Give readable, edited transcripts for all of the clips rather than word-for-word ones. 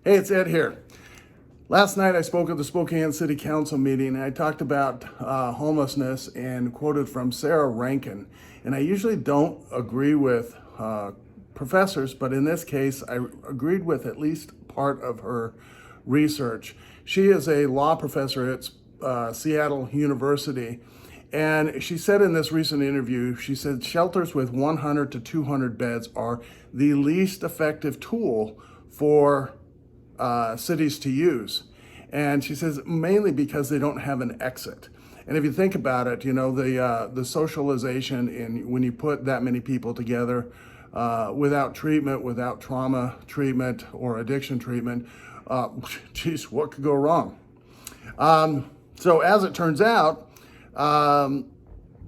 Hey, it's Ed here. Last night I spoke at the Spokane City Council meeting and I talked about homelessness and quoted from Sarah Rankin. And I usually don't agree with professors, but in this case I agreed with at least part of her research. She is a law professor at Seattle University. And she said in this recent interview, she said shelters with 100 to 200 beds are the least effective tool for cities to use. And she says mainly because they don't have an exit. And if you think about it, you know, the socialization in when you put that many people together without treatment, without trauma treatment or addiction treatment, geez, what could go wrong? So as it turns out,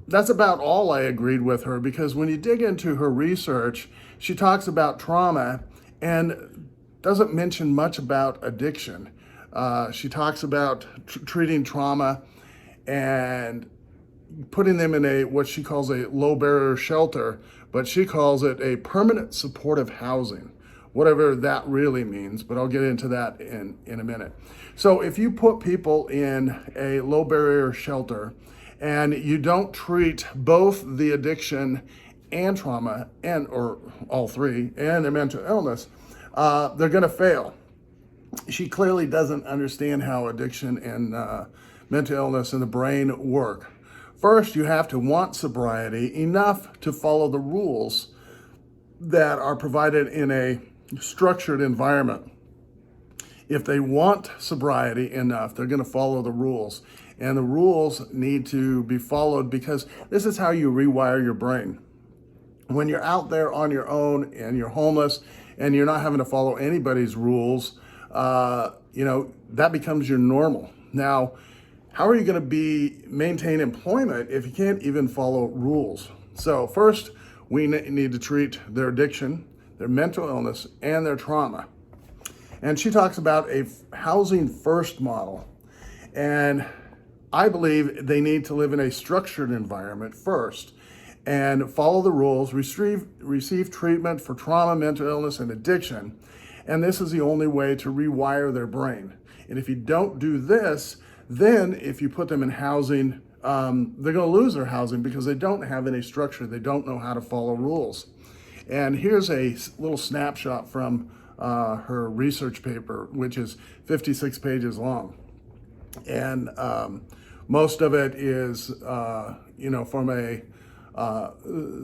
that's about all I agreed with her, because when you dig into her research, she talks about trauma and doesn't mention much about addiction. She talks about treating trauma and putting them in what she calls a low barrier shelter, but she calls it a permanent supportive housing, whatever that really means, but I'll get into that in a minute. So if you put people in a low barrier shelter and you don't treat both the addiction and trauma, or all three, and their mental illness, they're going to fail. She clearly doesn't understand how addiction and mental illness in the brain work. First, you have to want sobriety enough to follow the rules that are provided in a structured environment. If they want sobriety enough, they're going to follow the rules. And the rules need to be followed because this is how you rewire your brain. When you're out there on your own and you're homeless and you're not having to follow anybody's rules, that becomes your normal. Now, how are you going to maintain employment if you can't even follow rules? So first, we need to treat their addiction, their mental illness, and their trauma. And she talks about a housing first model. And I believe they need to live in a structured environment first and follow the rules, receive treatment for trauma, mental illness, and addiction. And this is the only way to rewire their brain. And if you don't do this, then if you put them in housing, they're going to lose their housing because they don't have any structure. They don't know how to follow rules. And here's a little snapshot from her research paper, which is 56 pages long. And most of it is, from a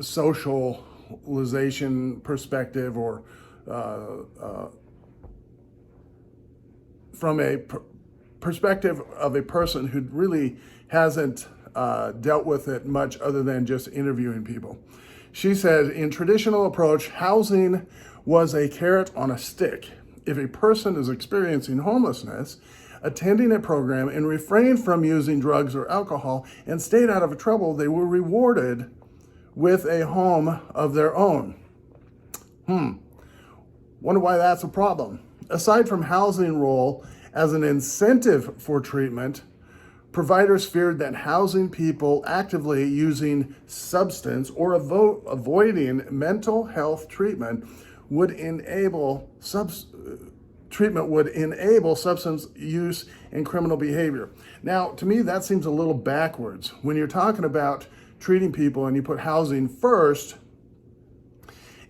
socialization perspective, or from a perspective of a person who really hasn't dealt with it much other than just interviewing people. She said, in traditional approach, housing was a carrot on a stick. If a person is experiencing homelessness, attending a program and refrained from using drugs or alcohol and stayed out of trouble, they were rewarded with a home of their own. Wonder why that's a problem. Aside from housing role as an incentive for treatment, providers feared that housing people actively using substance or avoiding mental health treatment would enable substance use and criminal behavior. Now, to me, that seems a little backwards. When you're talking about treating people and you put housing first,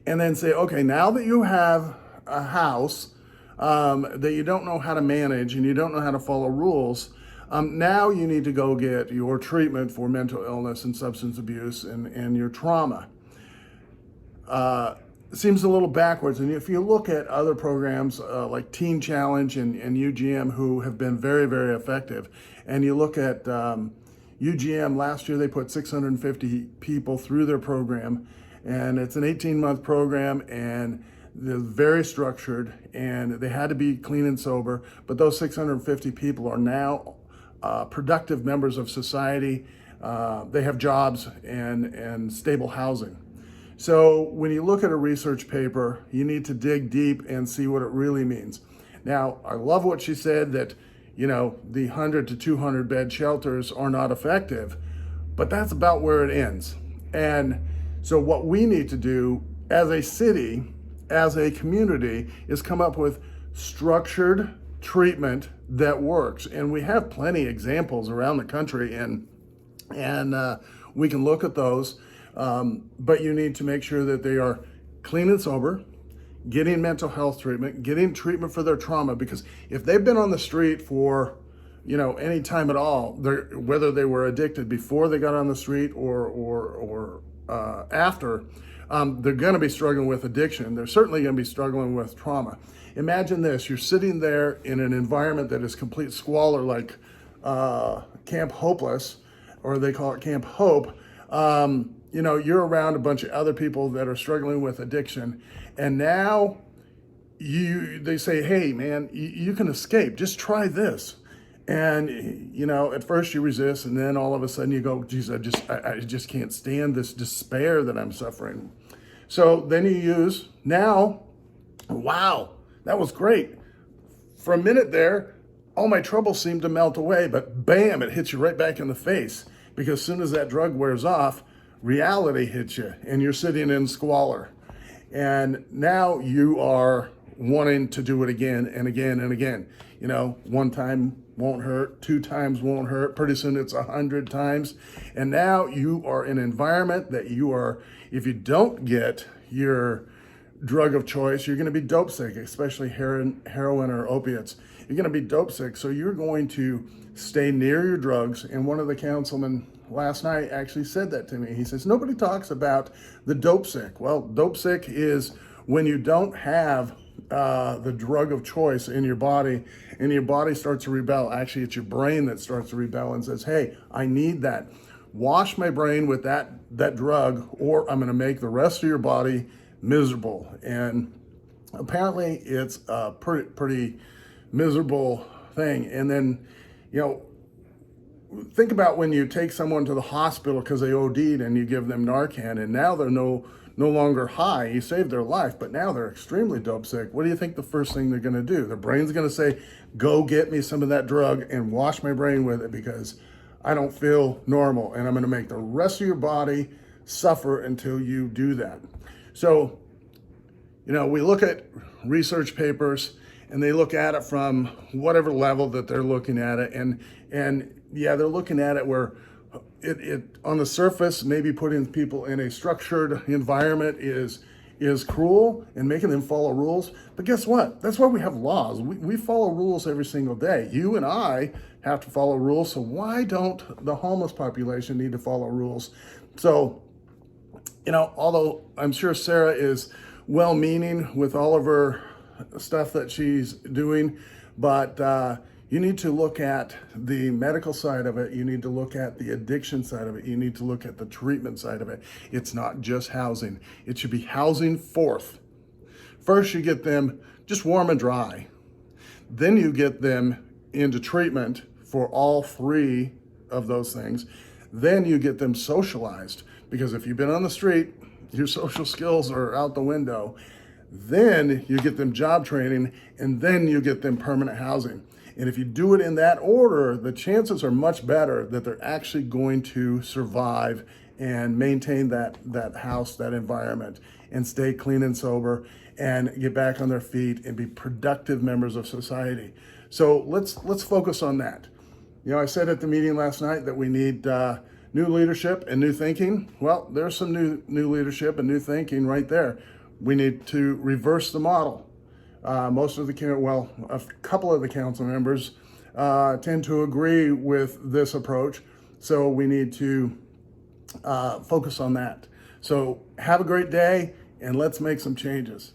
and then say, okay, now that you have a house that you don't know how to manage and you don't know how to follow rules, now you need to go get your treatment for mental illness and substance abuse and your trauma. Seems a little backwards. And if you look at other programs like Teen Challenge and UGM, who have been very, very effective, and you look at UGM, last year they put 650 people through their program, and it's an 18-month program, and they're very structured, and they had to be clean and sober, but those 650 people are now productive members of society. They have jobs and stable housing. So when you look at a research paper, you need to dig deep and see what it really means. Now, I love what she said, that the 100 to 200 bed shelters are not effective, but that's about where it ends. And so what we need to do as a city as a community is come up with structured treatment that works. And we have plenty of examples around the country, and we can look at those. But you need to make sure that they are clean and sober, getting mental health treatment, getting treatment for their trauma, because if they've been on the street for any time at all, whether they were addicted before they got on the street or after, they're going to be struggling with addiction. They're certainly going to be struggling with trauma. Imagine this: you're sitting there in an environment that is complete squalor, like Camp Hopeless, or they call it Camp Hope. You're around a bunch of other people that are struggling with addiction, and now they say, "Hey, man, you can escape. Just try this." And at first you resist, and then all of a sudden you go, "Geez, I just can't stand this despair that I'm suffering." So then you use now. Wow, that was great. For a minute there, all my troubles seemed to melt away, but bam, it hits you right back in the face, because as soon as that drug wears off, reality hits you, and you're sitting in squalor. And now you are wanting to do it again and again and again. One time won't hurt, 2 times won't hurt. Pretty soon it's 100 times. And now you are in an environment that if you don't get your drug of choice, you're going to be dope sick, especially heroin or opiates. You're going to be dope sick. So you're going to stay near your drugs. And one of the councilmen last night actually said that to me. He says, nobody talks about the dope sick. Well, dope sick is when you don't have the drug of choice in your body, and your body starts to rebel. Actually, it's your brain that starts to rebel and says, hey, I need that. Wash my brain with that drug, or I'm going to make the rest of your body miserable. And apparently it's a pretty miserable thing. And then, think about when you take someone to the hospital because they OD'd and you give them Narcan, and now they're no longer high. You saved their life, but now they're extremely dope sick. What do you think the first thing they're going to do? Their brain's going to say, go get me some of that drug and wash my brain with it, because I don't feel normal, and I'm going to make the rest of your body suffer until you do that. So, we look at research papers, and they look at it from whatever level that they're looking at it. And yeah, they're looking at it where it on the surface, maybe putting people in a structured environment is cruel and making them follow rules. But guess what? That's why we have laws. We follow rules every single day. You and I have to follow rules. So why don't the homeless population need to follow rules? So, although I'm sure Sarah is well-meaning with all of her stuff that she's doing, but you need to look at the medical side of it. You need to look at the addiction side of it. You need to look at the treatment side of it. It's not just housing. It should be housing fourth. First, you get them just warm and dry. Then you get them into treatment for all 3 of those things. Then you get them socialized, because if you've been on the street, your social skills are out the window. Then you get them job training, and then you get them permanent housing. And if you do it in that order, the chances are much better that they're actually going to survive and maintain that house, that environment, and stay clean and sober and get back on their feet and be productive members of society. So let's focus on that. I said at the meeting last night that we need new leadership and new thinking. Well, there's some new leadership and new thinking right there. We need to reverse the model. A couple of the council members tend to agree with this approach, so we need to focus on that. So have a great day, and let's make some changes.